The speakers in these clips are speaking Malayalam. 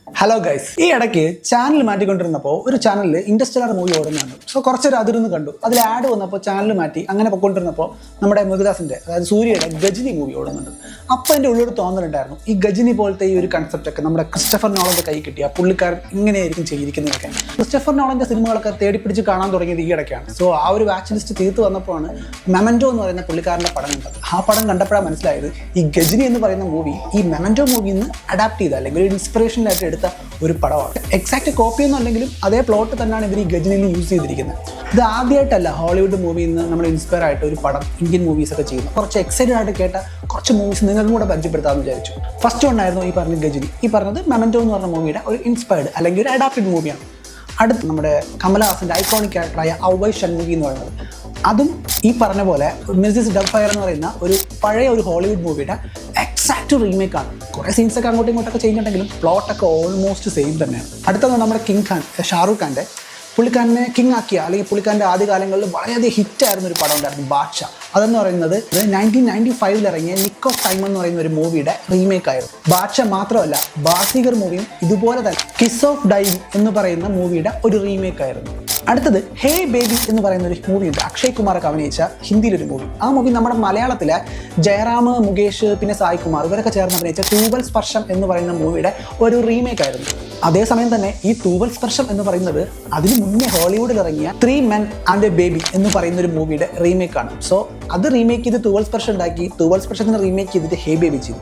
ഹലോ ഗൈസ്, ഈ ഇടയ്ക്ക് ചാനൽ മാറ്റിക്കൊണ്ടിരുന്നപ്പോൾ ഒരു ചാനലിൽ ഇൻഡസ്ട്രിയൽ മൂവി ഓടുന്നുണ്ട്. സോ കുറച്ചൊരു അതിരുന്ന് കണ്ടു. അതിൽ ആഡ് വന്നപ്പോൾ ചാനൽ മാറ്റി അങ്ങനെ പൊയ്ക്കൊണ്ടിരുന്നപ്പോൾ നമ്മുടെ മുരുകദാസിൻ്റെ, അതായത് സൂര്യയുടെ ഗജനി മൂവി ഓടുന്നുണ്ട്. അപ്പോൾ എൻ്റെ ഉള്ളൊരു തോന്നലുണ്ടായിരുന്നു, ഈ ഗജനി പോലത്തെ ഈ ഒരു കൺസെപ്റ്റൊക്കെ നമ്മുടെ ക്രിസ്റ്റഫർ നോളൻ്റെ കൈ കിട്ടിയ പുള്ളിക്കാരൻ ഇങ്ങനെയായിരിക്കും ചെയ്തിരിക്കുന്നതൊക്കെ. ക്രിസ്റ്റഫർ നോളൻ്റെ സിനിമകളൊക്കെ തേടിപ്പിടിച്ച് കാണാൻ തുടങ്ങിയത് ഈ ഇടയ്ക്കാണ്. സോ ആ ഒരു വാച്ച് ലിസ്റ്റ് തീർത്ത് വന്നപ്പോഴാണ് മെമൻറ്റോ എന്ന് പറയുന്ന പുള്ളിക്കാരൻ്റെ പടം കണ്ടത്. ആ പടം കണ്ടപ്പോഴാണ് മനസ്സിലായത്, ഈ ഗജനി എന്ന് പറയുന്ന മൂവി ഈ മെമൻറ്റോ മൂവിയിൽ നിന്ന് അഡാപ്റ്റ് ചെയ്ത അല്ലെങ്കിൽ ഒരു ഇൻസ്പിറേഷനായിട്ട് എടുത്ത ഒരു പടമാണ്. എക്സാക്ട് കോപ്പിയൊന്നും അല്ലെങ്കിലും അതേ പ്ലോട്ട് തന്നെയാണ് ഇവർ ഈ ഗജനിയിൽ യൂസ് ചെയ്തിരിക്കുന്നത്. ഇത് ആദ്യമായിട്ടല്ല ഹോളിവുഡ് മൂവിയിൽ നിന്ന് നമ്മൾ ഇൻസ്പയർ ആയിട്ട് ഒരു പടം ഇന്ത്യൻ മൂവീസ് ഒക്കെ ചെയ്യുന്നു. കുറച്ച് എക്സൈറ്റഡ് ആയിട്ട് കേട്ട കുറച്ച് മൂവീസ് നിങ്ങൾക്കും കൂടെ പരിചയപ്പെടുത്താമെന്ന് വിചാരിച്ചു. ഫസ്റ്റ് ഉണ്ടായിരുന്നു ഈ പറഞ്ഞ ഗജനി. ഈ പറഞ്ഞത് മെമൻറ്റോ എന്ന് പറഞ്ഞ മൂവിയുടെ ഒരു ഇൻസ്പയർഡ് അല്ലെങ്കിൽ ഒരു അഡാപ്റ്റഡ് മൂവിയാണ്. അടുത്ത് നമ്മുടെ കമലഹാസൻ്റെ ഐക്കോണിക് ക്യാരക്ടറായ ഔവൈ ഷൺമുഖി എന്ന് പറയുന്നത്, അതും ഈ പറഞ്ഞ പോലെ മിസ്സിസ് ഡബ്ഫയർ എന്ന് പറയുന്ന ഒരു പഴയ ഒരു ഹോളിവുഡ് മൂവിയുടെ എക്സാക്റ്റ് റീമേക്കാണ്. കുറേ സീൻസൊക്കെ അങ്ങോട്ടും ഇങ്ങോട്ടൊക്കെ ചെയ്യുന്നുണ്ടെങ്കിലും പ്ലോട്ടൊക്കെ ഓൾമോസ്റ്റ് സെയിം തന്നെയാണ്. അടുത്തത് നമ്മുടെ കിങ് ഖാൻ, ഷാറൂഖ് ഖാൻ്റെ, പുള്ളിക്കാരനെ കിങ് ആക്കിയ അല്ലെങ്കിൽ പുള്ളിക്കാരൻ്റെ ആദ്യകാലങ്ങളിൽ വളരെയധികം ഹിറ്റായിരുന്ന ഒരു പടം ഉണ്ടായിരുന്നു, ബാദ്ഷാ. അതെന്ന് പറയുന്നത് 1995 ഇറങ്ങിയ നിക്ക് ഓഫ് ടൈം എന്ന് പറയുന്ന ഒരു മൂവിയുടെ റീമേക്ക് ആയിരുന്നു. ബാദ്ഷാ മാത്രമല്ല, ബാസിഗർ മൂവിയും ഇതുപോലെ തന്നെ കിസ് ഓഫ് ഡൈവ് എന്ന് പറയുന്ന മൂവിയുടെ ഒരു റീമേക്ക് ആയിരുന്നു. അടുത്തത് ഹേ ബേബി എന്ന് പറയുന്ന ഒരു മൂവിയുണ്ട്, അക്ഷയ് കുമാറൊക്കെ അഭിനയിച്ച ഹിന്ദിയിലൊരു മൂവി. ആ മൂവി നമ്മുടെ മലയാളത്തിലെ ജയറാം, മുകേഷ്, പിന്നെ സായ് കുമാർ ഇവരൊക്കെ ചേർന്ന് അഭിനയിച്ച തൂവൽ സ്പർശം എന്ന് പറയുന്ന മൂവിയുടെ ഒരു റീമേക്ക് ആയിരുന്നു. അതേസമയം തന്നെ ഈ തൂവൽ സ്പർശം എന്ന് പറയുന്നത് അതിന് മുന്നേ ഹോളിവുഡിൽ ഇറങ്ങിയ 3 Men and a Baby എന്ന് പറയുന്ന ഒരു മൂവിയുടെ റീമേക്കാണ്. സോ അത് റീമേക്ക് ചെയ്ത് തൂവൽ സ്പർശം ഉണ്ടാക്കി, തൂവൽ സ്പർശത്തിന് റീമേക്ക് ചെയ്തിട്ട് ഹേ ബേബി ചെയ്തു.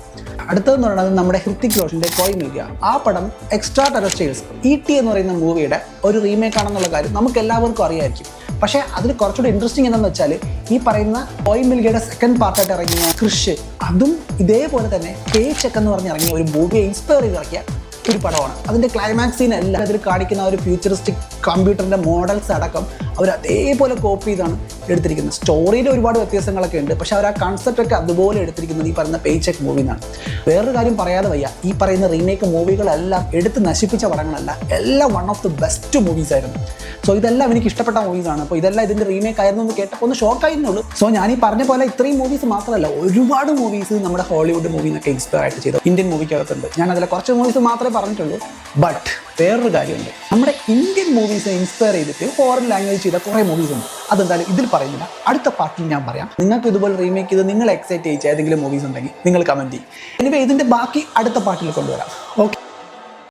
അടുത്തതെന്ന് പറയുന്നത് നമ്മുടെ ഹൃത്തിക് റോഷൻ്റെ കോയ് മിൽ ഗയാ. ആ പടം എക്സ്ട്രാ ടെറസ്ട്രിയൽസ് ET എന്ന് പറയുന്ന മൂവിയുടെ ഒരു റീമേക്ക് ആണെന്നുള്ള കാര്യം നമുക്ക് എല്ലാവർക്കും അറിയാമായിരിക്കും. പക്ഷേ അതിൽ കുറച്ചുകൂടി ഇൻട്രസ്റ്റിംഗ് എന്താണെന്ന് വെച്ചാൽ, ഈ പറയുന്ന കോയ് മിൽ ഗയയുടെ സെക്കൻഡ് പാർട്ടായിട്ട് ഇറങ്ങിയ കൃഷ്, അതും ഇതേപോലെ തന്നെ പേ ചെക്ക് എന്ന് പറഞ്ഞ് ഇറങ്ങിയ ഒരു മൂവിയെ ഇൻസ്പയർ ചെയ്ത് ഇറക്കിയ ഒരു പടമാണ്. അതിൻ്റെ ക്ലൈമാക്സ് സീൻ എല്ലാം അതിൽ കാണിക്കുന്ന ഒരു ഫ്യൂച്ചറിസ്റ്റിക് കമ്പ്യൂട്ടറിൻ്റെ മോഡൽസ് അടക്കം അവർ അതേപോലെ കോപ്പി ചെയ്താണ് എടുത്തിരിക്കുന്നത്. സ്റ്റോറിയിൽ ഒരുപാട് വ്യത്യാസങ്ങളൊക്കെ ഉണ്ട്, പക്ഷേ അവർ ആ കൺസെപ്റ്റൊക്കെ അതുപോലെ എടുത്തിരിക്കുന്നത് ഈ പറയുന്ന പേ ചെക്ക് മൂവിയിൽ നിന്നാണ്. വേറൊരു കാര്യം പറയാതെ വയ്യ, ഈ പറയുന്ന റീമേക്ക് മൂവികളെല്ലാം എടുത്ത് നശിപ്പിച്ച പടങ്ങളല്ല, എല്ലാം one of the best movies ആയിരുന്നു. സോ ഇതെല്ലാം എനിക്ക് ഇഷ്ടപ്പെട്ട മൂവീസാണ്. അപ്പോൾ ഇതെല്ലാം ഇതിൻ്റെ റീമേക്ക് ആയിരുന്നു എന്ന് കേട്ടപ്പോൾ ഒന്ന് ഷോക്കായിരുന്നുള്ളൂ. സോ ഞാൻ ഈ പറഞ്ഞ പോലെ ഇത്രയും മൂവീസ് മാത്രമല്ല, ഒരുപാട് മൂവീസ് നമ്മുടെ ഹോളിവുഡ് മൂവിന്നൊക്കെ ഇൻസ്പയർ ആയിട്ട് ചെയ്തു ഇന്ത്യൻ മൂവിക്കകത്തുണ്ട്. ഞാൻ അതിലെ കുറച്ച് മൂവീസ് മാത്രമേ പറഞ്ഞിട്ടുള്ളൂ. ബട്ട് വേറൊരു കാര്യമുണ്ട്, നമ്മുടെ ഇന്ത്യൻ മൂവീസിനെ ഇൻസ്പയർ ചെയ്തിട്ട് ഫോറിൻ ലാംഗ്വേജ് ചെയ്ത കുറേ മൂവീസ് ഉണ്ട്. അതെന്തായാലും ഇതിൽ പറയുന്നില്ല, അടുത്ത പാർട്ടിൽ ഞാൻ പറയാം. നിങ്ങൾക്ക് ഇതുപോലെ റീമേക്ക് ചെയ്ത് നിങ്ങൾ എക്സൈറ്റ് ചെയ്യിച്ച ഏതെങ്കിലും മൂവീസ് ഉണ്ടെങ്കിൽ നിങ്ങൾ കമൻറ്റ് ചെയ്യും. എനിവേ ഇതിൻ്റെ ബാക്കി അടുത്ത പാർട്ടിൽ കൊണ്ടുവരാം. ഓക്കെ.